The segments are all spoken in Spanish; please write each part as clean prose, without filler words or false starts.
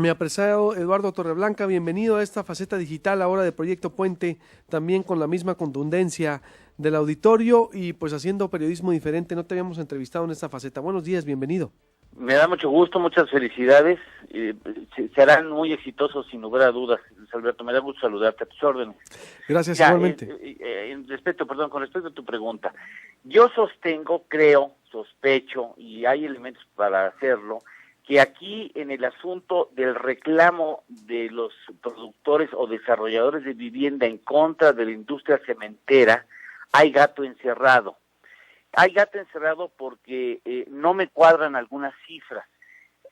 Mi apreciado Eduardo Torreblanca, bienvenido a esta faceta digital ahora de Proyecto Puente, también con la misma contundencia del auditorio y pues haciendo periodismo diferente. No te habíamos entrevistado en esta faceta. Buenos días, bienvenido. Me da mucho gusto, muchas felicidades. Serán muy exitosos sin lugar a dudas. Luis Alberto, me da gusto saludarte, a tus órdenes. Gracias, Ya, igualmente. con respecto a tu pregunta, yo sostengo, creo, sospecho, y hay elementos para hacerlo, que aquí en el asunto del reclamo de los productores o desarrolladores de vivienda en contra de la industria cementera, hay gato encerrado. Hay gato encerrado porque no me cuadran algunas cifras.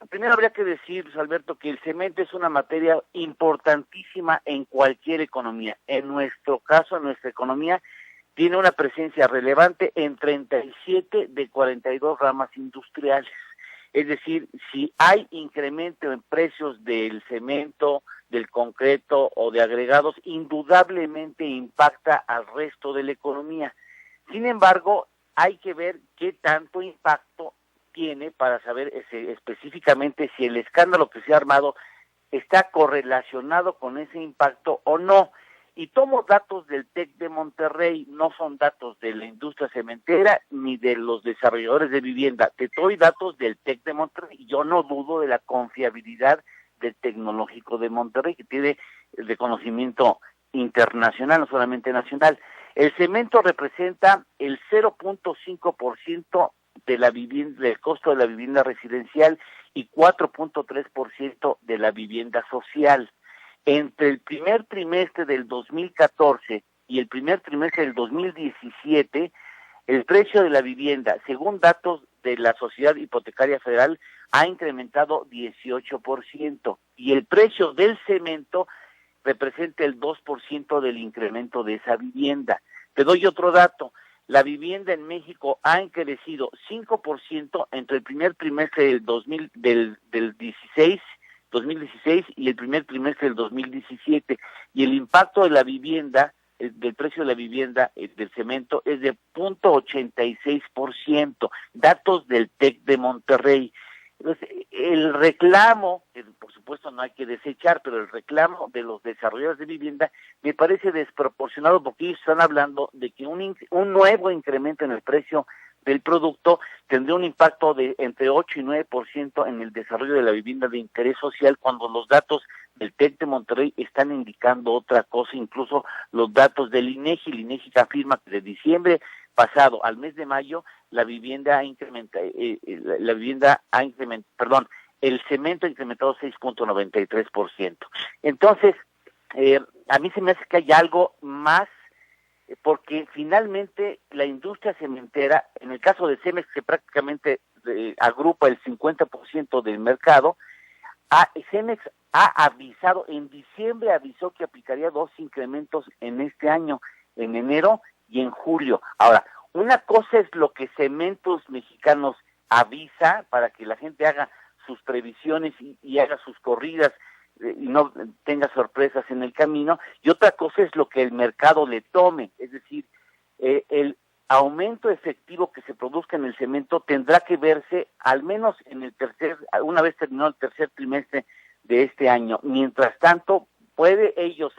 Primero habría que decir, Luis Alberto, que el cemento es una materia importantísima en cualquier economía. En nuestro caso, en nuestra economía, tiene una presencia relevante en 37 de 42 ramas industriales. Es decir, si hay incremento en precios del cemento, del concreto o de agregados, indudablemente impacta al resto de la economía. Sin embargo, hay que ver qué tanto impacto tiene para saber específicamente si el escándalo que se ha armado está correlacionado con ese impacto o no. Y tomo datos del TEC de Monterrey, no son datos de la industria cementera ni de los desarrolladores de vivienda. Te doy datos del TEC de Monterrey y yo no dudo de la confiabilidad del Tecnológico de Monterrey, que tiene reconocimiento internacional, no solamente nacional. El cemento representa el 0.5% de la vivienda, del costo de la vivienda residencial y 4.3% de la vivienda social. Entre el primer trimestre del 2014 y el primer trimestre del 2017, el precio de la vivienda, según datos de la Sociedad Hipotecaria Federal, ha incrementado 18%, y el precio del cemento representa el 2% del incremento de esa vivienda. Te doy otro dato. La vivienda en México ha crecido 5% entre el primer trimestre del 2016 y el primer trimestre del 2017, y el impacto de la vivienda, del precio de la vivienda, del cemento, es de 0.86%, datos del TEC de Monterrey. Entonces, el reclamo, por supuesto no hay que desechar, pero el reclamo de los desarrolladores de vivienda me parece desproporcionado, porque ellos están hablando de que un nuevo incremento en el precio del producto tendría un impacto de entre 8 y 9% en el desarrollo de la vivienda de interés social, cuando los datos del TEC de Monterrey están indicando otra cosa. Incluso los datos del INEGI, el INEGI afirma que de diciembre pasado al mes de mayo el cemento ha incrementado 6.93%. Entonces, a mí se me hace que hay algo más, porque finalmente la industria cementera, en el caso de Cemex, que prácticamente agrupa el 50% del mercado, Cemex ha avisado, en diciembre avisó que aplicaría 2 incrementos en este año, en enero y en julio. Ahora, una cosa es lo que Cementos Mexicanos avisa para que la gente haga sus previsiones y haga sus corridas y no tenga sorpresas en el camino, y otra cosa es lo que el mercado le tome. Es decir, el aumento efectivo que se produzca en el cemento tendrá que verse al menos una vez terminado el tercer trimestre de este año. Mientras tanto, puede ellos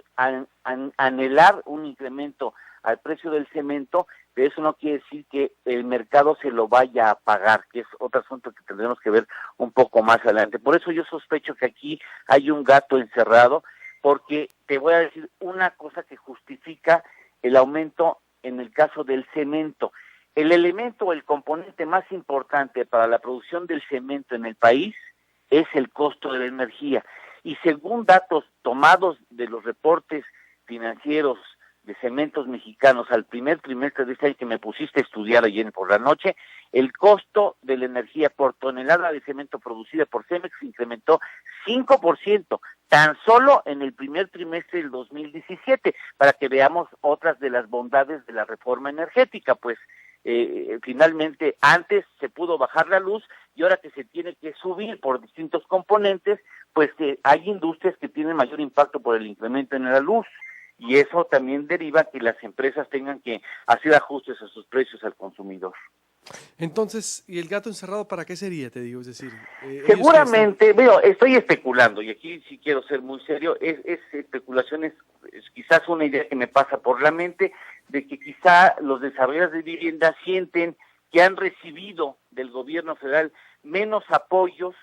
anhelar un incremento al precio del cemento, pero eso no quiere decir que el mercado se lo vaya a pagar, que es otro asunto que tendremos que ver un poco más adelante. Por eso yo sospecho que aquí hay un gato encerrado, porque te voy a decir una cosa que justifica el aumento en el caso del cemento. El elemento, el componente más importante para la producción del cemento en el país es el costo de la energía. Y según datos tomados de los reportes financieros de Cementos Mexicanos al primer trimestre de este año, que me pusiste a estudiar ayer por la noche, el costo de la energía por tonelada de cemento producida por Cemex incrementó 5%, tan solo en el primer trimestre del 2017, para que veamos otras de las bondades de la reforma energética. Pues finalmente antes se pudo bajar la luz, y ahora que se tiene que subir por distintos componentes, pues hay industrias que tienen mayor impacto por el incremento en la luz. Y eso también deriva que las empresas tengan que hacer ajustes a sus precios al consumidor. Entonces, ¿y el gato encerrado para qué sería, te digo? Es decir, ellos que están... Seguramente, veo, estoy especulando, y aquí sí quiero ser muy serio, es especulación, es quizás una idea que me pasa por la mente, de que quizá los desarrolladores de vivienda sienten que han recibido del gobierno federal menos apoyos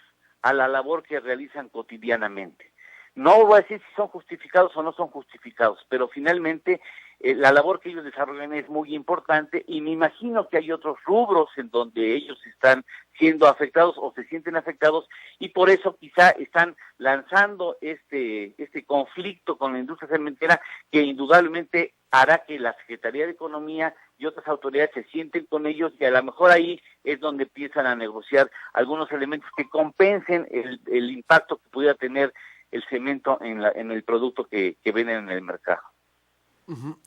a la labor que realizan cotidianamente. No voy a decir si son justificados o no son justificados, pero finalmente la labor que ellos desarrollan es muy importante y me imagino que hay otros rubros en donde ellos están siendo afectados o se sienten afectados y por eso quizá están lanzando este conflicto con la industria cementera que indudablemente hará que la Secretaría de Economía y otras autoridades se sienten con ellos y a lo mejor ahí es donde empiezan a negociar algunos elementos que compensen el impacto que pudiera tener el cemento en el producto que venden en el mercado.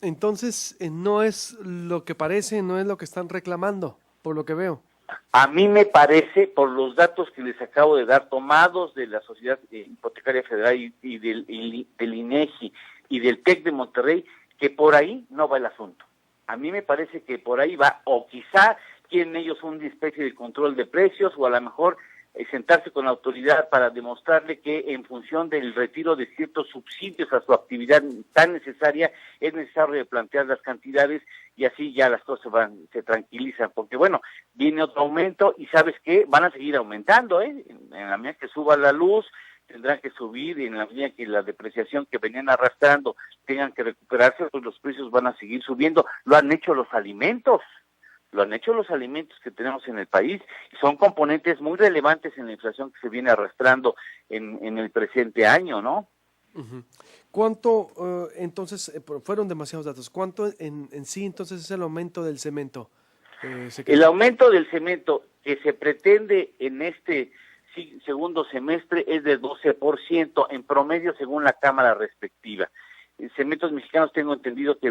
Entonces, no es lo que parece, no es lo que están reclamando, por lo que veo. A mí me parece, por los datos que les acabo de dar, tomados de la Sociedad Hipotecaria Federal y del INEGI y del TEC de Monterrey, que por ahí no va el asunto. A mí me parece que por ahí va, o quizá tienen ellos una especie de control de precios, o a lo mejor sentarse con la autoridad para demostrarle que en función del retiro de ciertos subsidios a su actividad tan necesaria, es necesario plantear las cantidades y así ya las cosas se tranquilizan, porque bueno, viene otro aumento y ¿sabes qué? Van a seguir aumentando, en la medida que suba la luz, tendrán que subir y en la medida que la depreciación que venían arrastrando tengan que recuperarse, pues los precios van a seguir subiendo. Lo han hecho los alimentos. Lo han hecho los alimentos que tenemos en el país y son componentes muy relevantes en la inflación que se viene arrastrando en el presente año, ¿no? ¿Cuánto, entonces, fueron demasiados datos, cuánto en sí entonces es el aumento del cemento? El aumento del cemento que se pretende en este segundo semestre es de 12% en promedio según la cámara respectiva. Cementos Mexicanos tengo entendido que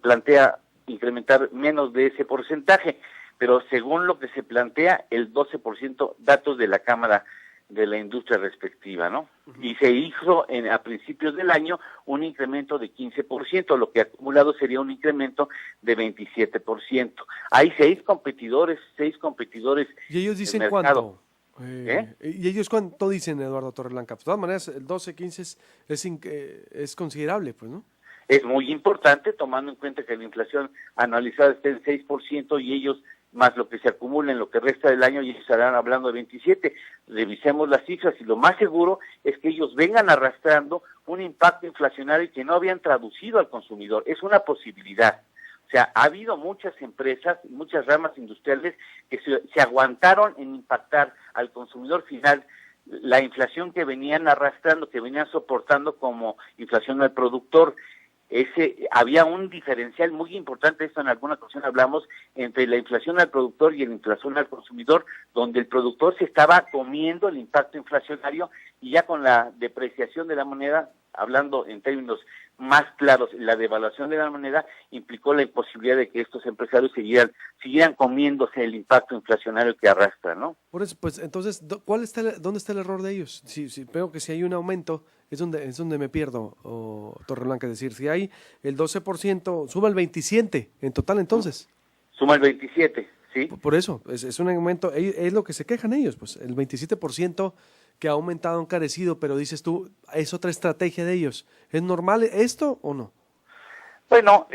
plantea incrementar menos de ese porcentaje, pero según lo que se plantea, el 12% datos de la Cámara de la Industria respectiva, ¿no? Y se hizo a principios del año un incremento de 15%, lo que acumulado sería un incremento de 27%. Hay seis competidores. ¿Y ellos dicen cuánto? ¿Y ellos cuánto dicen, Eduardo Torreblanca? Pues de todas maneras, el 12-15 es considerable, pues, ¿no? Es muy importante, tomando en cuenta que la inflación anualizada está en 6% y ellos, más lo que se acumula en lo que resta del año, y estarán hablando de 27%. Revisemos las cifras y lo más seguro es que ellos vengan arrastrando un impacto inflacionario que no habían traducido al consumidor. Es una posibilidad. O sea, ha habido muchas empresas, muchas ramas industriales que se aguantaron en impactar al consumidor final la inflación que venían arrastrando, que venían soportando como inflación al productor. Había un diferencial muy importante, esto en alguna ocasión hablamos, entre la inflación al productor y la inflación al consumidor, donde el productor se estaba comiendo el impacto inflacionario y ya con la depreciación de la moneda, hablando en términos más claros, la devaluación de la moneda implicó la imposibilidad de que estos empresarios siguieran comiéndose el impacto inflacionario que arrastra, ¿no? Por eso, pues, entonces, ¿dónde está el error de ellos? Si veo que si hay un aumento, es donde me pierdo, Torreblanca, es decir, si hay el 12%, suma el 27% en total, entonces. Suma el 27%, sí. Por eso, es un aumento, es lo que se quejan ellos, pues, el 27% que ha aumentado, encarecido, pero dices tú, es otra estrategia de ellos. ¿Es normal esto o no? Bueno,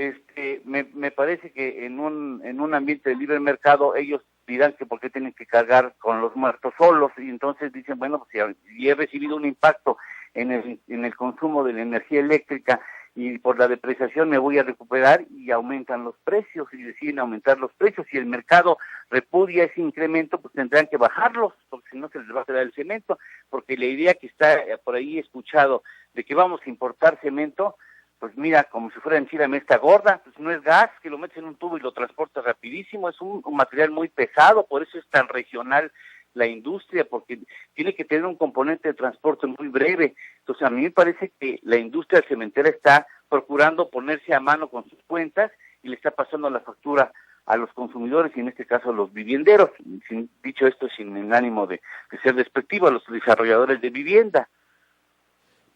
me parece que en un ambiente de libre mercado ellos dirán que por qué tienen que cargar con los muertos solos y entonces dicen, bueno, pues si he recibido un impacto en el consumo de la energía eléctrica y por la depreciación me voy a recuperar y aumentan los precios y deciden aumentar los precios. Si el mercado repudia ese incremento, pues tendrán que bajarlos, porque si no se les va a quedar el cemento, porque la idea que está por ahí escuchado de que vamos a importar cemento, pues mira, como si fuera enchilame esta gorda, pues no es gas, que lo metes en un tubo y lo transportas rapidísimo, es un material muy pesado, por eso es tan regional la industria, porque tiene que tener un componente de transporte muy breve. Entonces a mí me parece que la industria cementera está procurando ponerse a mano con sus cuentas y le está pasando la factura a los consumidores y en este caso a los vivienderos, dicho esto sin el ánimo de ser despectivo, a los desarrolladores de vivienda.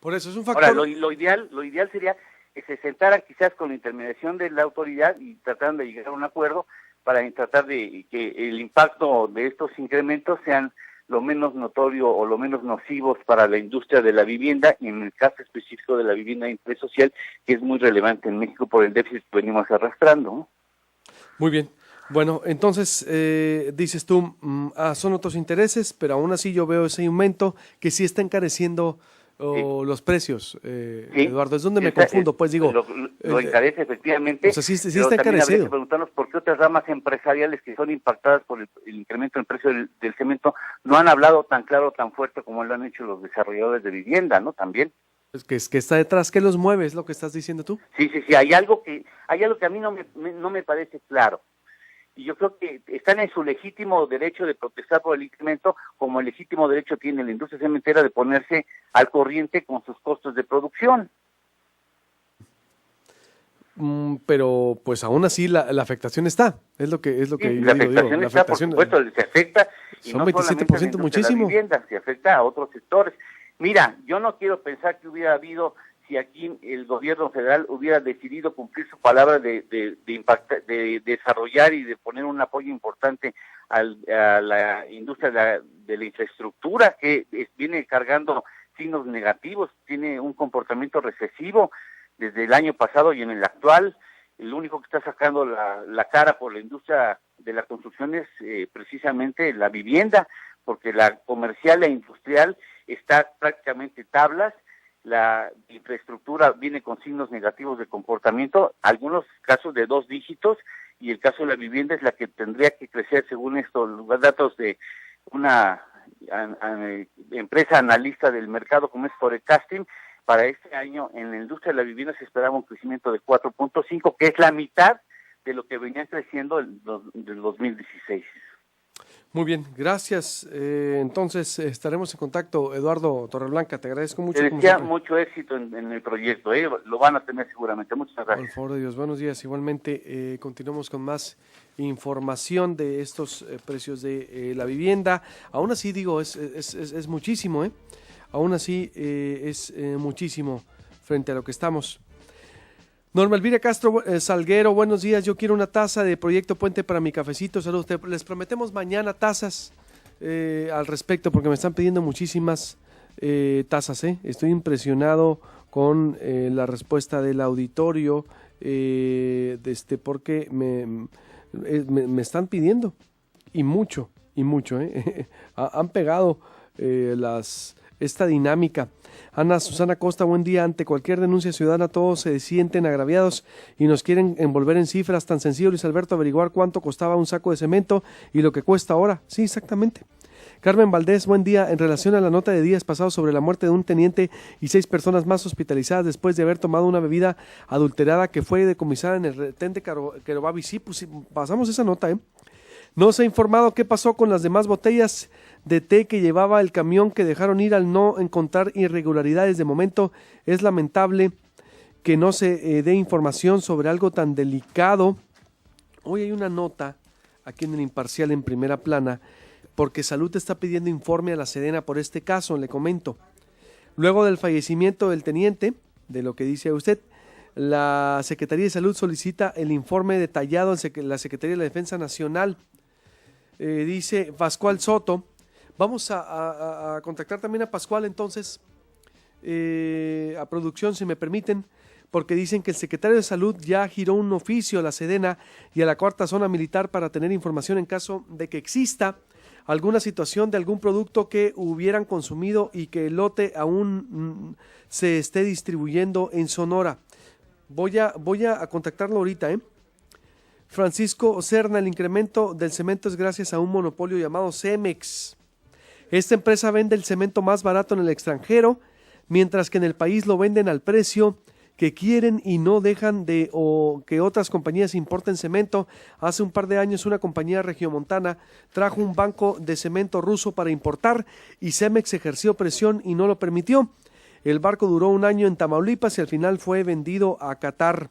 Por eso es un factor. Ahora, lo ideal sería que se sentaran quizás con la intermediación de la autoridad y trataran de llegar a un acuerdo para tratar de que el impacto de estos incrementos sean lo menos notorio o lo menos nocivos para la industria de la vivienda, y en el caso específico de la vivienda de interés social, que es muy relevante en México por el déficit que venimos arrastrando, ¿no? Muy bien. Bueno, entonces dices tú, son otros intereses, pero aún así yo veo ese aumento que sí está encareciendo los precios, sí, Eduardo. Es donde me confundo, pues digo. Lo encarece efectivamente, o sea, sí pero está también habría encarecido. que preguntarnos por qué otras ramas empresariales que son impactadas por el incremento del precio del cemento no han hablado tan claro, tan fuerte como lo han hecho los desarrolladores de vivienda, ¿no? También. Es que está detrás, ¿qué los mueve? ¿Es lo que estás diciendo tú? Sí, hay algo que a mí no me parece claro. Y yo creo que están en su legítimo derecho de protestar por el incremento, como el legítimo derecho tiene la industria cementera de ponerse al corriente con sus costos de producción. Pero pues aún así la afectación está, es lo que sí, yo la afectación digo. Está, por supuesto, se afecta, y son no 27%, muchísimo. La vivienda, se afecta a otros sectores. Mira, yo no quiero pensar que hubiera habido, si aquí el gobierno federal hubiera decidido cumplir su palabra de desarrollar y de poner un apoyo importante a la industria de la infraestructura, que viene cargando signos negativos, tiene un comportamiento recesivo desde el año pasado y en el actual. El único que está sacando la cara por la industria de la construcción es precisamente la vivienda, porque la comercial e industrial está prácticamente tablas. La infraestructura viene con signos negativos de comportamiento, algunos casos de 2 dígitos, y el caso de la vivienda es la que tendría que crecer según estos datos de una empresa analista del mercado como es Forecasting. Para este año en la industria de la vivienda se esperaba un crecimiento de 4.5, que es la mitad de lo que venía creciendo del 2016. Muy bien, gracias. Entonces estaremos en contacto, Eduardo Torreblanca, te agradezco mucho. Te deseo mucho éxito en el proyecto, lo van a tener seguramente. Muchas gracias. Por favor de Dios, buenos días. Igualmente continuamos con más información de estos precios de la vivienda. Aún así digo, es muchísimo, aún así es muchísimo frente a lo que estamos. Norma Elvira Castro Salguero, buenos días. Yo quiero una taza de Proyecto Puente para mi cafecito. Saludos. Les prometemos mañana tazas al respecto porque me están pidiendo muchísimas tazas. Estoy impresionado con la respuesta del auditorio porque me están pidiendo y mucho. Han pegado esta dinámica. Ana Susana Costa, buen día. Ante cualquier denuncia ciudadana todos se sienten agraviados y nos quieren envolver en cifras. Tan sencillo, Luis Alberto, averiguar cuánto costaba un saco de cemento y lo que cuesta ahora. Sí, exactamente. Carmen Valdés, buen día. En relación a la nota de días pasados sobre la muerte de un teniente y 6 personas más hospitalizadas después de haber tomado una bebida adulterada que fue decomisada en el retén de Querobavi. Sí, pues sí, pasamos esa nota, No se ha informado qué pasó con las demás botellas de té que llevaba el camión que dejaron ir al no encontrar irregularidades. De momento es lamentable que no se dé información sobre algo tan delicado. Hoy hay una nota aquí en el Imparcial en primera plana porque Salud está pidiendo informe a la Sedena por este caso, le comento. Luego del fallecimiento del teniente, de lo que dice usted, la Secretaría de Salud solicita el informe detallado en la Secretaría de la Defensa Nacional. Dice Pascual Soto. Vamos a contactar también a Pascual entonces, a producción si me permiten, porque dicen que el secretario de Salud ya giró un oficio a la Sedena y a la 4ª Zona Militar para tener información en caso de que exista alguna situación de algún producto que hubieran consumido y que el lote aún se esté distribuyendo en Sonora. Voy a contactarlo ahorita, Francisco Serna, el incremento del cemento es gracias a un monopolio llamado Cemex. Esta empresa vende el cemento más barato en el extranjero, mientras que en el país lo venden al precio que quieren y no dejan que otras compañías importen cemento. Hace un par de años una compañía regiomontana trajo un banco de cemento ruso para importar y Cemex ejerció presión y no lo permitió. El barco duró 1 año en Tamaulipas y al final fue vendido a Qatar.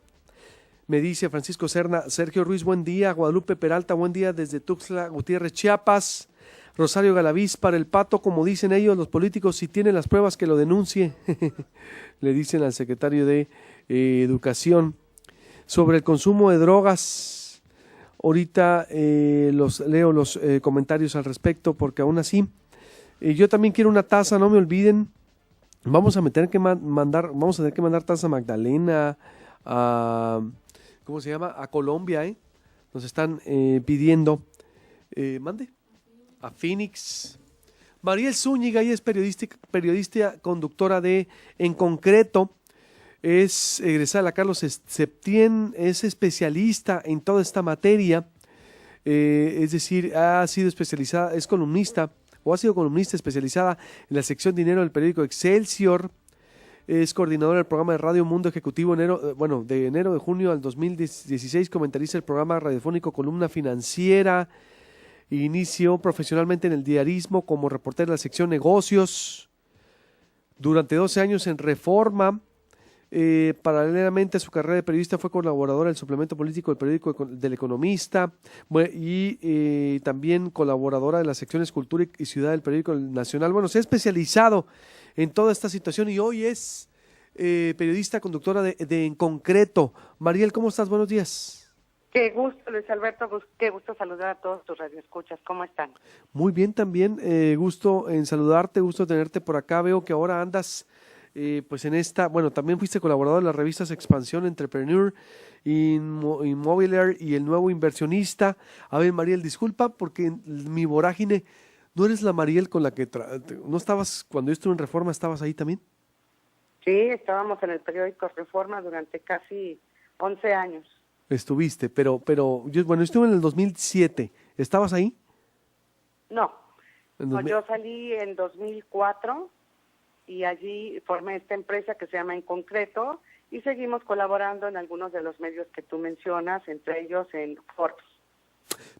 Me dice Francisco Serna. Sergio Ruiz, buen día. Guadalupe Peralta, buen día desde Tuxtla Gutiérrez, Chiapas. Rosario Galaviz, para el pato, como dicen ellos, los políticos, si tienen las pruebas que lo denuncie, le dicen al secretario de Educación. Sobre el consumo de drogas, ahorita leo los comentarios al respecto, porque aún así, yo también quiero una taza, no me olviden. Vamos a tener que mandar taza a Magdalena, a ¿cómo se llama? A Colombia, nos están pidiendo. Mande. A Phoenix. Mariel Zúñiga, ella es periodista, conductora de En Concreto, es egresada de la Carlos Septién, es especialista en toda esta materia, es decir, ha sido especializada, es columnista, o ha sido columnista especializada en la sección Dinero del periódico Excelsior, es coordinadora del programa de Radio Mundo Ejecutivo de enero de junio al 2016, comentarista del programa radiofónico Columna Financiera. Inició profesionalmente en el diarismo como reportera de la sección Negocios. Durante 12 años en Reforma. Paralelamente a su carrera de periodista fue colaboradora del suplemento político del periódico del Economista y también colaboradora de las secciones Cultura y Ciudad del periódico Nacional. Bueno, se ha especializado en toda esta situación y hoy es periodista, conductora de En Concreto. Mariel, ¿cómo estás? Buenos días. Qué gusto, Luis Alberto, qué gusto saludar a todos tus radioescuchas. ¿Cómo están? Muy bien también, gusto en saludarte, gusto tenerte por acá. Veo que ahora andas pues en esta, también fuiste colaborador de las revistas Expansión, Entrepreneur, Inmobiliar y El Nuevo Inversionista. A ver, Mariel, disculpa porque en mi vorágine, ¿no eres la Mariel con la que no estabas, cuando yo estuve en Reforma, estabas ahí también? Sí, estábamos en el periódico Reforma durante casi 11 años. Estuviste, pero yo estuve en el 2007. ¿Estabas ahí? No, yo salí en 2004 y allí formé esta empresa que se llama En Concreto y seguimos colaborando en algunos de los medios que tú mencionas, entre ellos en Forbes.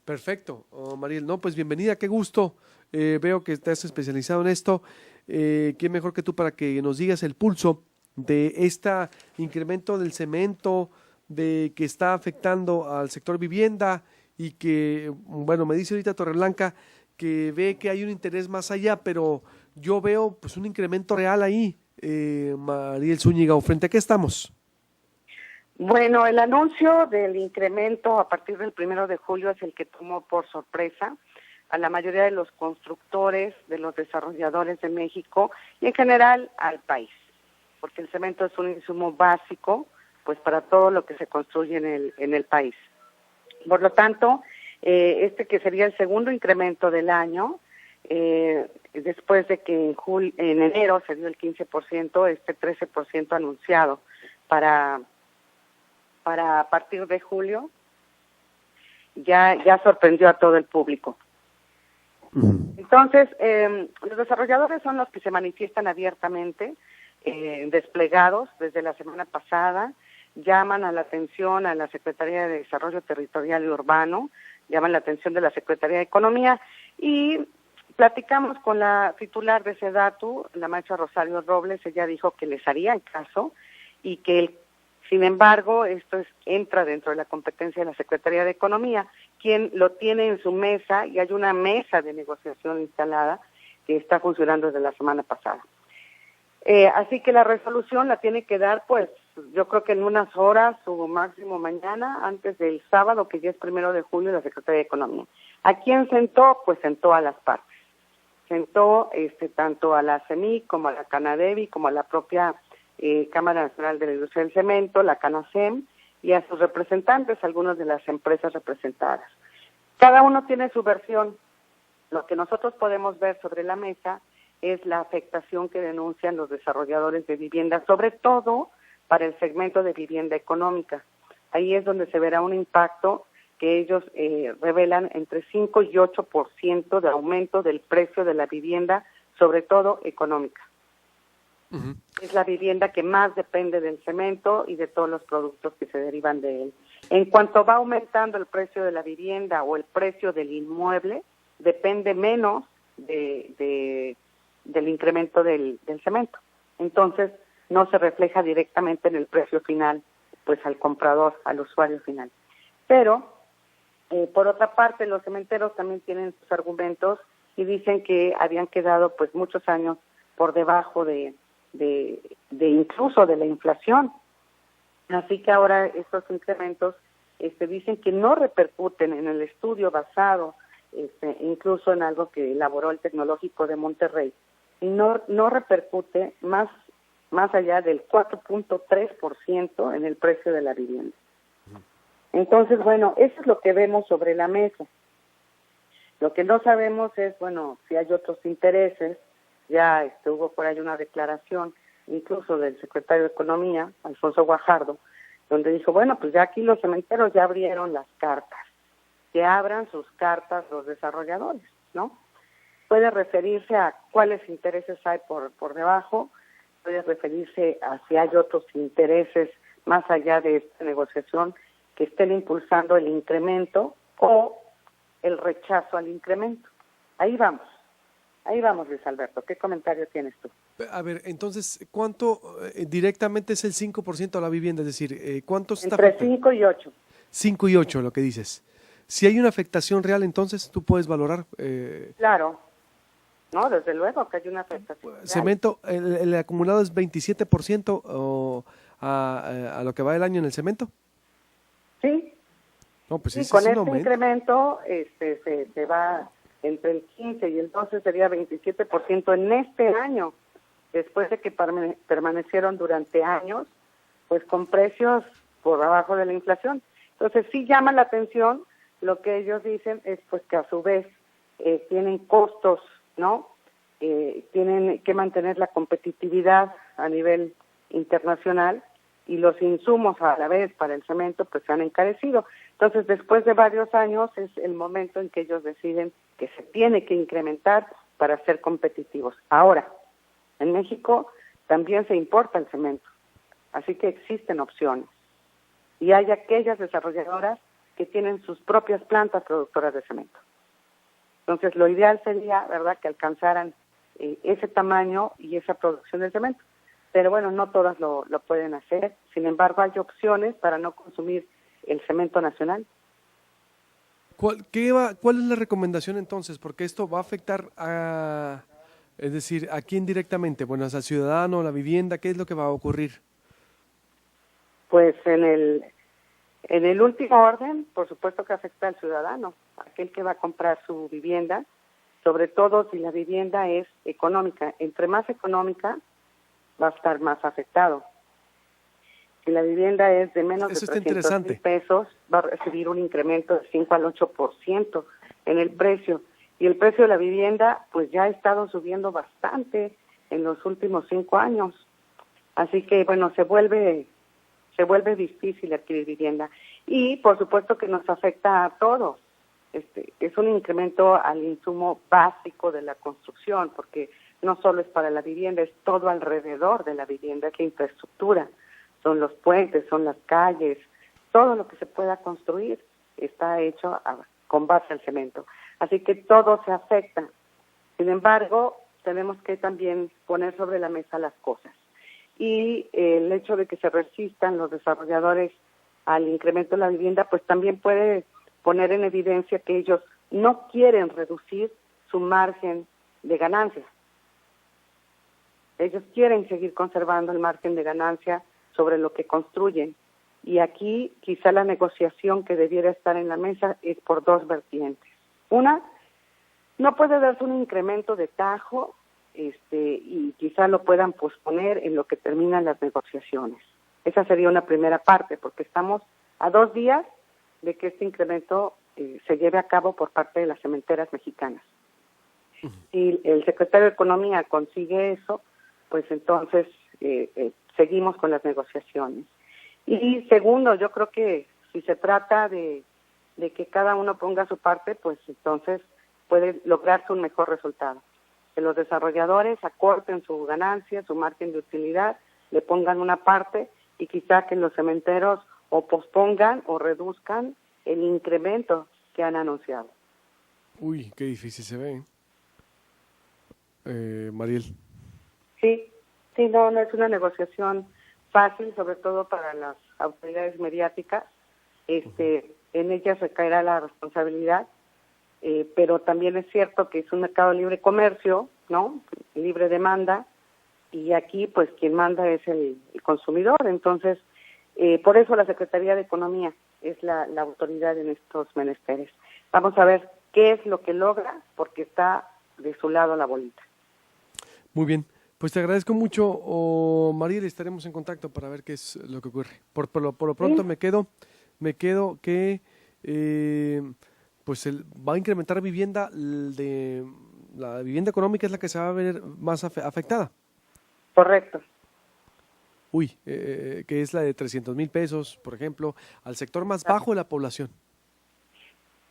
Perfecto, Mariel. No, pues bienvenida, qué gusto. Veo que estás especializado en esto. ¿Quién mejor que tú para que nos digas el pulso de este incremento del cemento, de que está afectando al sector vivienda y que, me dice ahorita Torreblanca que ve que hay un interés más allá, pero yo veo pues un incremento real ahí, Mariel Zúñiga, ¿frente a qué estamos? Bueno, el anuncio del incremento a partir del 1 de julio es el que tomó por sorpresa a la mayoría de los constructores, de los desarrolladores de México y en general al país, porque el cemento es un insumo básico pues para todo lo que se construye en el país. Por lo tanto, que sería el segundo incremento del año, después de que en enero se dio el 15%, 13% anunciado para a partir de julio, ya sorprendió a todo el público. Entonces, los desarrolladores son los que se manifiestan abiertamente, desplegados desde la semana pasada, llaman a la atención a la Secretaría de Desarrollo Territorial y Urbano, llaman la atención de la Secretaría de Economía y platicamos con la titular de SEDATU, la maestra Rosario Robles. Ella dijo que les harían caso y que, sin embargo, esto entra dentro de la competencia de la Secretaría de Economía, quien lo tiene en su mesa y hay una mesa de negociación instalada que está funcionando desde la semana pasada. Así que la resolución la tiene que dar, pues, yo creo que en unas horas o máximo mañana, antes del sábado, que ya es 1 de julio, la Secretaría de Economía. ¿A quién sentó? Pues sentó a las partes. Sentó tanto a la CEMIC como a la Canadevi, como a la propia Cámara Nacional de la Industria del Cemento, la CANACEM, y a sus representantes, algunas de las empresas representadas. Cada uno tiene su versión. Lo que nosotros podemos ver sobre la mesa es la afectación que denuncian los desarrolladores de vivienda, sobre todo para el segmento de vivienda económica. Ahí es donde se verá un impacto que ellos revelan entre 5 y 8% de aumento del precio de la vivienda, sobre todo económica. Uh-huh. Es la vivienda que más depende del cemento y de todos los productos que se derivan de él. En cuanto va aumentando el precio de la vivienda o el precio del inmueble, depende menos del incremento del cemento. Entonces, no se refleja directamente en el precio final, pues al comprador, al usuario final. Pero, por otra parte, los cementeros también tienen sus argumentos y dicen que habían quedado pues muchos años por debajo de incluso de la inflación. Así que ahora estos incrementos dicen que no repercuten en el estudio basado incluso en algo que elaboró el Tecnológico de Monterrey, y no repercute más allá del 4.3% en el precio de la vivienda. Entonces, bueno, eso es lo que vemos sobre la mesa. Lo que no sabemos es, bueno, si hay otros intereses. Ya hubo por ahí una declaración, incluso del secretario de Economía, Alfonso Guajardo, donde dijo, bueno, pues ya aquí los cementeros ya abrieron las cartas, que abran sus cartas los desarrolladores, ¿no? Puede referirse a cuáles intereses hay por debajo, puede referirse a si hay otros intereses más allá de esta negociación que estén impulsando el incremento o el rechazo al incremento. Ahí vamos, Luis Alberto. ¿Qué comentario tienes tú? A ver, entonces, ¿cuánto directamente es el 5% de la vivienda? Es decir, ¿cuánto está entre afectando? 5 y 8. 5 y 8, lo que dices. Si hay una afectación real, entonces, ¿tú puedes valorar? Claro. No, desde luego que hay una afectación real. Cemento, el acumulado es 27% o a lo que va el año en el cemento. Sí. No, pues Sí, con este incremento se va entre el 15 y el 12, sería 27% en este año, después de que permanecieron durante años, pues con precios por abajo de la inflación. Entonces sí llama la atención. Lo que ellos dicen es pues que a su vez tienen costos, ¿no? Tienen que mantener la competitividad a nivel internacional, y los insumos a la vez para el cemento pues se han encarecido. Entonces, después de varios años es el momento en que ellos deciden que se tiene que incrementar para ser competitivos. Ahora, en México también se importa el cemento, así que existen opciones. Y hay aquellas desarrolladoras que tienen sus propias plantas productoras de cemento. Entonces, lo ideal sería, ¿verdad?, que alcanzaran ese tamaño y esa producción de cemento. Pero bueno, no todas lo pueden hacer. Sin embargo, hay opciones para no consumir el cemento nacional. ¿Cuál es la recomendación entonces? Porque esto va a afectar es decir, ¿a quién directamente? Bueno, al ciudadano, la vivienda, ¿qué es lo que va a ocurrir? Pues en el último orden, por supuesto que afecta al ciudadano, aquel que va a comprar su vivienda, sobre todo si la vivienda es económica. Entre más económica, va a estar más afectado. Si la vivienda es de menos de 300,000 pesos, va a recibir un incremento de 5 al 8% en el precio. Y el precio de la vivienda, pues ya ha estado subiendo bastante en los últimos 5 años. Así que, bueno, se vuelve difícil adquirir vivienda. Y, por supuesto, que nos afecta a todos. Es un incremento al insumo básico de la construcción, porque no solo es para la vivienda, es todo alrededor de la vivienda, es la infraestructura, son los puentes, son las calles, todo lo que se pueda construir está hecho con base al cemento. Así que todo se afecta. Sin embargo, tenemos que también poner sobre la mesa las cosas. Y el hecho de que se resistan los desarrolladores al incremento de la vivienda, pues también puede poner en evidencia que ellos no quieren reducir su margen de ganancia. Ellos quieren seguir conservando el margen de ganancia sobre lo que construyen. Y aquí quizá la negociación que debiera estar en la mesa es por dos vertientes. Una, no puede darse un incremento de tajo y quizá lo puedan posponer en lo que terminan las negociaciones. Esa sería una primera parte, porque estamos a 2 días de que este incremento se lleve a cabo por parte de las cementeras mexicanas. Si el secretario de Economía consigue eso, pues entonces seguimos con las negociaciones. Y segundo, yo creo que si se trata de que cada uno ponga su parte, pues entonces puede lograrse un mejor resultado. Que los desarrolladores acorten su ganancia, su margen de utilidad, le pongan una parte, y quizá que los cementeros o pospongan o reduzcan el incremento que han anunciado. Uy, qué difícil se ve. Mariel. Sí, no es una negociación fácil, sobre todo para las autoridades mediáticas. En ellas recaerá la responsabilidad, pero también es cierto que es un mercado de libre comercio, ¿no? Libre demanda, y aquí pues quien manda es el consumidor. Entonces, por eso la Secretaría de Economía es la autoridad en estos menesteres. Vamos a ver qué es lo que logra, porque está de su lado la bolita. Muy bien, pues te agradezco mucho, Mariel, estaremos en contacto para ver qué es lo que ocurre. Por lo pronto Sí. me quedo que pues va a incrementar vivienda, la vivienda económica es la que se va a ver más afectada. Correcto. Uy, que es la de 300,000 pesos, por ejemplo, al sector más bajo de la población.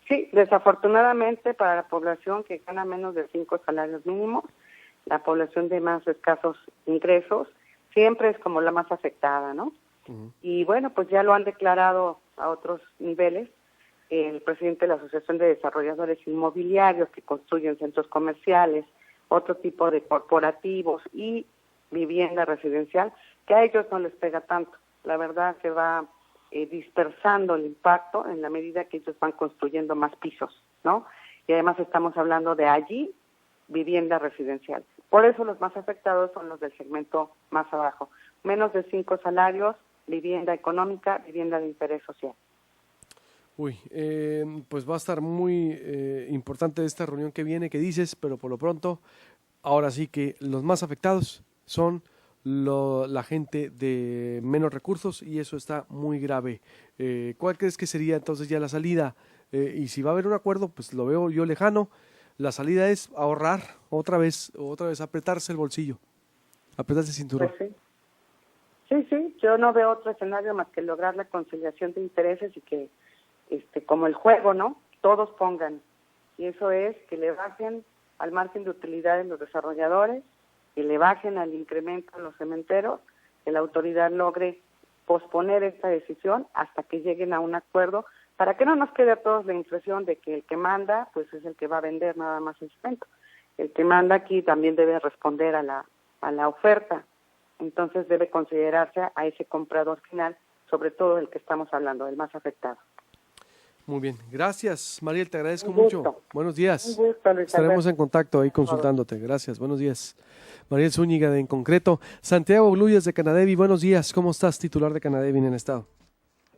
Sí, desafortunadamente para la población que gana menos de 5 salarios mínimos, la población de más escasos ingresos, siempre es como la más afectada, ¿no? Uh-huh. Y bueno, pues ya lo han declarado a otros niveles el presidente de la Asociación de Desarrolladores Inmobiliarios que construyen centros comerciales, otro tipo de corporativos y vivienda residencial, que a ellos no les pega tanto. La verdad se va dispersando el impacto en la medida que ellos van construyendo más pisos, ¿no? Y además estamos hablando de allí vivienda residencial. Por eso los más afectados son los del segmento más abajo. Menos de 5 salarios, vivienda económica, vivienda de interés social. Uy, pues va a estar muy importante esta reunión que viene, que dices, pero por lo pronto, ahora sí que los más afectados son la gente de menos recursos y eso está muy grave. ¿Cuál crees que sería entonces ya la salida? Y si va a haber un acuerdo, pues lo veo yo lejano. La salida es ahorrar otra vez apretarse el bolsillo, apretarse el cinturón. Pues sí, yo no veo otro escenario más que lograr la conciliación de intereses y que, como el juego, ¿no? Todos pongan. Y eso es que le bajen al margen de utilidades los desarrolladores, que le bajen al incremento en los cementeros, que la autoridad logre posponer esta decisión hasta que lleguen a un acuerdo, para que no nos quede a todos la impresión de que el que manda, pues es el que va a vender nada más el cemento. El que manda aquí también debe responder a la oferta, entonces debe considerarse a ese comprador final, sobre todo el que estamos hablando, el más afectado. Muy bien, gracias Mariel, te agradezco Un gusto. mucho. Buenos días. Un gusto, Luis Estaremos Alberto. en contacto ahí consultándote. Gracias, buenos días. Mariel Zúñiga de En Concreto. Santiago Gluyas de Canadevi, buenos días. ¿Cómo estás, titular de Canadevi en el estado?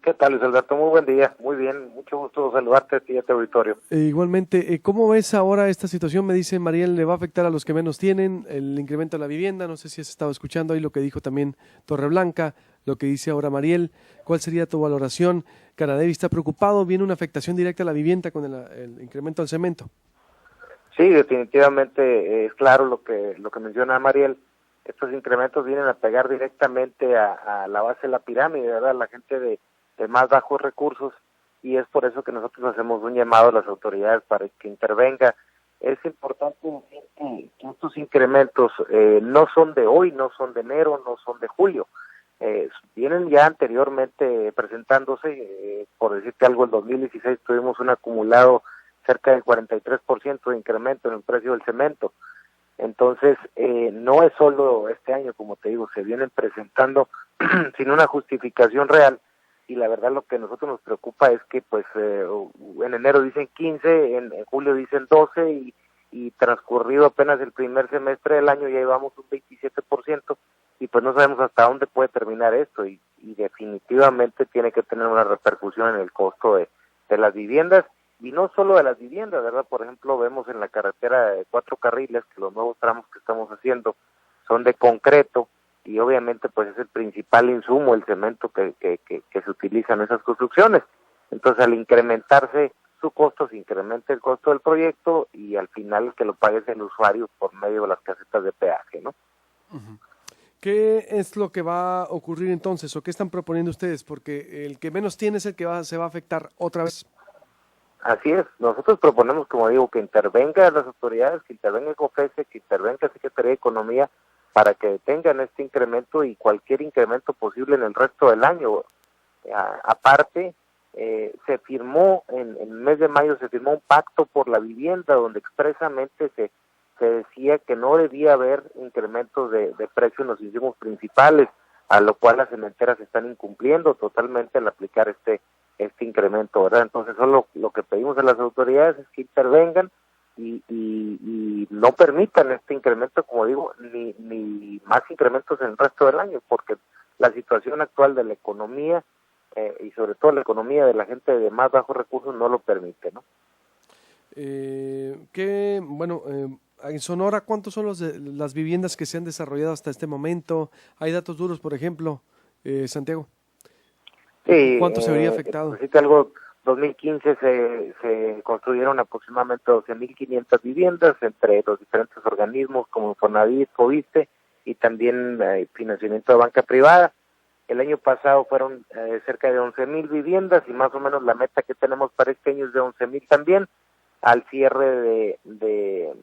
¿Qué tal, Luis Alberto? Muy buen día. Muy bien, mucho gusto saludarte a ti y a tu auditorio. Igualmente, ¿cómo ves ahora esta situación? Me dice Mariel, ¿le va a afectar a los que menos tienen el incremento de la vivienda? No sé si has estado escuchando ahí lo que dijo también Torreblanca, lo que dice ahora Mariel. ¿Cuál sería tu valoración? Canadevi está preocupado, ¿viene una afectación directa a la vivienda con el incremento del cemento? Sí, definitivamente es claro lo que menciona Mariel. Estos incrementos vienen a pegar directamente a la base de la pirámide, ¿verdad? La gente de más bajos recursos, y es por eso que nosotros hacemos un llamado a las autoridades para que intervenga. Es importante decir que estos incrementos no son de hoy, no son de enero, no son de julio. Vienen ya anteriormente presentándose, por decirte algo, en 2016 tuvimos un acumulado cerca del 43% de incremento en el precio del cemento. Entonces, no es solo este año, como te digo, se vienen presentando sin una justificación real, y la verdad lo que a nosotros nos preocupa es que pues en enero dicen 15, en julio dicen 12, y transcurrido apenas el primer semestre del año ya llevamos un 27%, y pues no sabemos hasta dónde puede terminar esto, y definitivamente tiene que tener una repercusión en el costo de las viviendas, y no solo de las viviendas, ¿verdad? Por ejemplo, vemos en la carretera de 4 carriles que los nuevos tramos que estamos haciendo son de concreto, y obviamente pues es el principal insumo, el cemento que se utiliza en esas construcciones. Entonces, al incrementarse su costo, se incrementa el costo del proyecto, y al final el que lo pague es el usuario por medio de las casetas de peaje, ¿no? Uh-huh. ¿Qué es lo que va a ocurrir entonces, o qué están proponiendo ustedes? Porque el que menos tiene es el que se va a afectar otra vez. Así es, nosotros proponemos, como digo, que intervengan las autoridades, que intervenga el COFESE, que intervenga la Secretaría de Economía, para que detengan este incremento y cualquier incremento posible en el resto del año. Aparte, se firmó, en el mes de mayo se firmó un pacto por la vivienda, donde expresamente se decía que no debía haber incrementos de precio en los insumos principales, a lo cual las cementeras están incumpliendo totalmente al aplicar este incremento, ¿verdad? Entonces, solo lo que pedimos a las autoridades es que intervengan y no permitan este incremento, como digo, ni más incrementos en el resto del año, porque la situación actual de la economía y sobre todo la economía de la gente de más bajos recursos no lo permite, ¿no? En Sonora, ¿cuántos son las viviendas que se han desarrollado hasta este momento? ¿Hay datos duros, por ejemplo, Santiago? Sí, ¿Cuánto se vería afectado? Algo, 2015 se construyeron aproximadamente 12.500 viviendas entre los diferentes organismos como Infonavit, Foviste y también financiamiento de banca privada. El año pasado fueron cerca de 11.000 viviendas y más o menos la meta que tenemos para este año es de 11.000 también. Al cierre de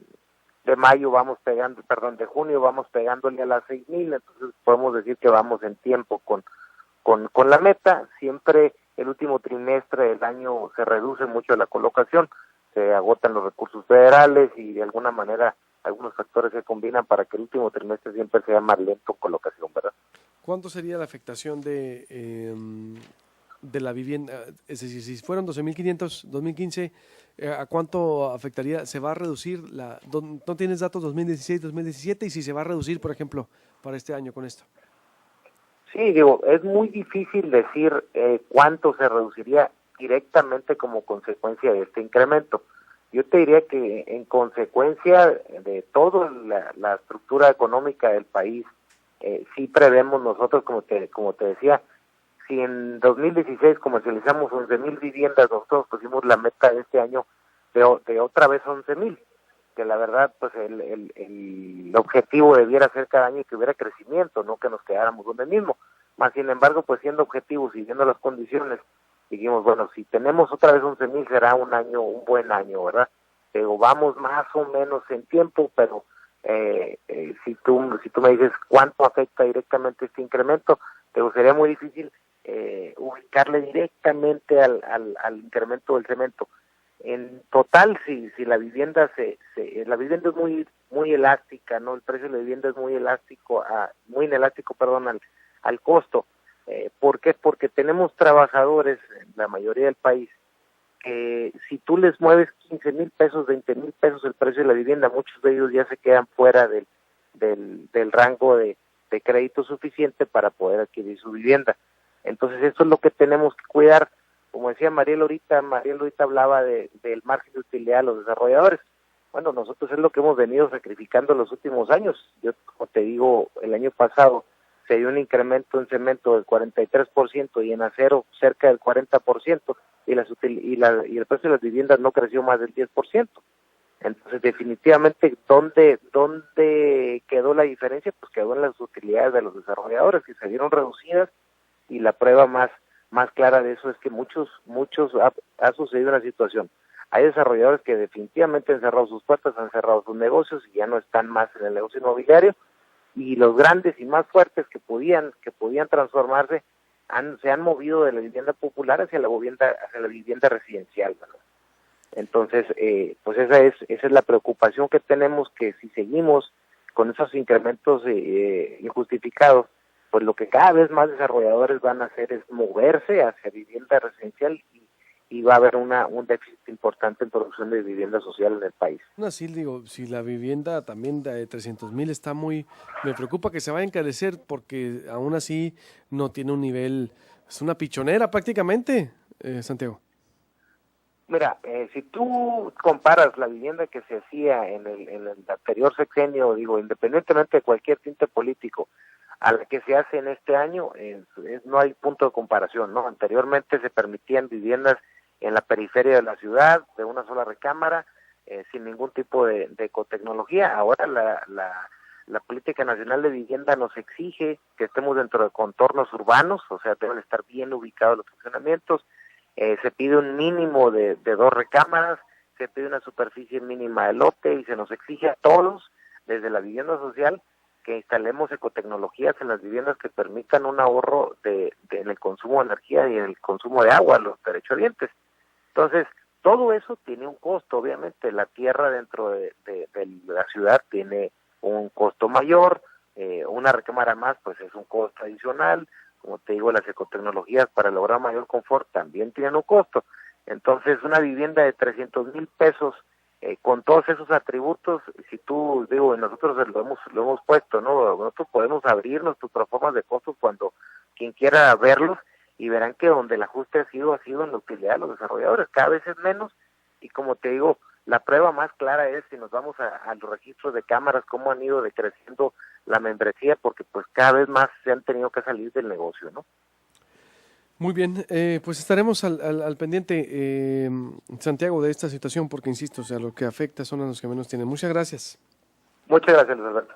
mayo de junio vamos pegándole a las 6.000, entonces podemos decir que vamos en tiempo con la meta. Siempre el último trimestre del año se reduce mucho la colocación, se agotan los recursos federales y de alguna manera algunos factores se combinan para que el último trimestre siempre sea más lento en colocación, ¿verdad? ¿Cuánto sería la afectación de la vivienda? Es decir, si fueron 12.500 2015, ¿a cuánto afectaría? ¿Se va a reducir? ¿No tienes datos 2016, 2017? Y si se va a reducir, por ejemplo, para este año con esto. Sí, digo, es muy difícil decir cuánto se reduciría directamente como consecuencia de este incremento. Yo te diría que en consecuencia de toda la estructura económica del país, sí prevemos nosotros, como te decía, si en 2016 comercializamos 11.000 viviendas, nosotros pusimos la meta de este año de otra vez 11.000, que la verdad pues el objetivo debiera ser cada año que hubiera crecimiento, no que nos quedáramos donde mismo. Más sin embargo, pues siendo objetivos y viendo las condiciones, dijimos, bueno, si tenemos otra vez 11.000 será un buen año, ¿verdad? Pero vamos más o menos en tiempo, pero si tú me dices cuánto afecta directamente este incremento, sería muy difícil ubicarle directamente al incremento del cemento. En total, si la vivienda la vivienda es muy elástica, ¿no? El precio de la vivienda es muy inelástico, al costo. ¿Por qué? Porque tenemos trabajadores en la mayoría del país que si tú les mueves 15.000 pesos, 20.000 pesos el precio de la vivienda, muchos de ellos ya se quedan fuera del rango de crédito suficiente para poder adquirir su vivienda. Entonces eso es lo que tenemos que cuidar. Como decía Mariel ahorita hablaba del margen de utilidad de los desarrolladores. Bueno, nosotros es lo que hemos venido sacrificando los últimos años. Yo, como te digo, el año pasado se dio un incremento en cemento del 43% y en acero cerca del 40%, y el precio de las viviendas no creció más del 10%. Entonces, definitivamente, ¿dónde quedó la diferencia? Pues quedó en las utilidades de los desarrolladores, que se vieron reducidas, y la prueba más clara de eso es que muchos ha sucedido una situación. Hay desarrolladores que definitivamente han cerrado sus puertas, han cerrado sus negocios y ya no están más en el negocio inmobiliario, y los grandes y más fuertes que podían transformarse se han movido de la vivienda popular hacia la vivienda residencial, ¿verdad? Entonces, pues esa es la preocupación que tenemos, que si seguimos con esos incrementos injustificados, pues lo que cada vez más desarrolladores van a hacer es moverse hacia vivienda residencial y va a haber un déficit importante en producción de vivienda social en el país. Así digo, si la vivienda también de 300.000 está me preocupa que se vaya a encarecer porque aún así no tiene un nivel, es una pichonera prácticamente, Santiago. Mira, si tú comparas la vivienda que se hacía en el anterior sexenio, digo, independientemente de cualquier tinte político, a la que se hace en este año, no hay punto de comparación, ¿no? Anteriormente se permitían viviendas en la periferia de la ciudad, de una sola recámara, sin ningún tipo de ecotecnología. Ahora la Política Nacional de Vivienda nos exige que estemos dentro de contornos urbanos, o sea, deben estar bien ubicados los funcionamientos. Se pide un mínimo de 2 recámaras, se pide una superficie mínima de lote y se nos exige a todos, desde la vivienda social, que instalemos ecotecnologías en las viviendas que permitan un ahorro en el consumo de energía y en el consumo de agua, los derechohabientes. Entonces, todo eso tiene un costo, obviamente. La tierra dentro de la ciudad tiene un costo mayor, una recámara más pues es un costo adicional. Como te digo, las ecotecnologías para lograr mayor confort también tienen un costo. Entonces, una vivienda de 300.000 pesos con todos esos atributos, si tú, nosotros lo hemos puesto, ¿no? Nosotros podemos abrir nuestras proformas de costos cuando quien quiera verlos, y verán que donde el ajuste ha sido en la utilidad de los desarrolladores, cada vez es menos, y como te digo, la prueba más clara es si nos vamos a los registros de cámaras, cómo han ido decreciendo la membresía, porque pues cada vez más se han tenido que salir del negocio, ¿no? Muy bien, pues estaremos al pendiente, Santiago, de esta situación, porque insisto, o sea, lo que afecta son a los que menos tienen. Muchas gracias. Muchas gracias, Luis Alberto.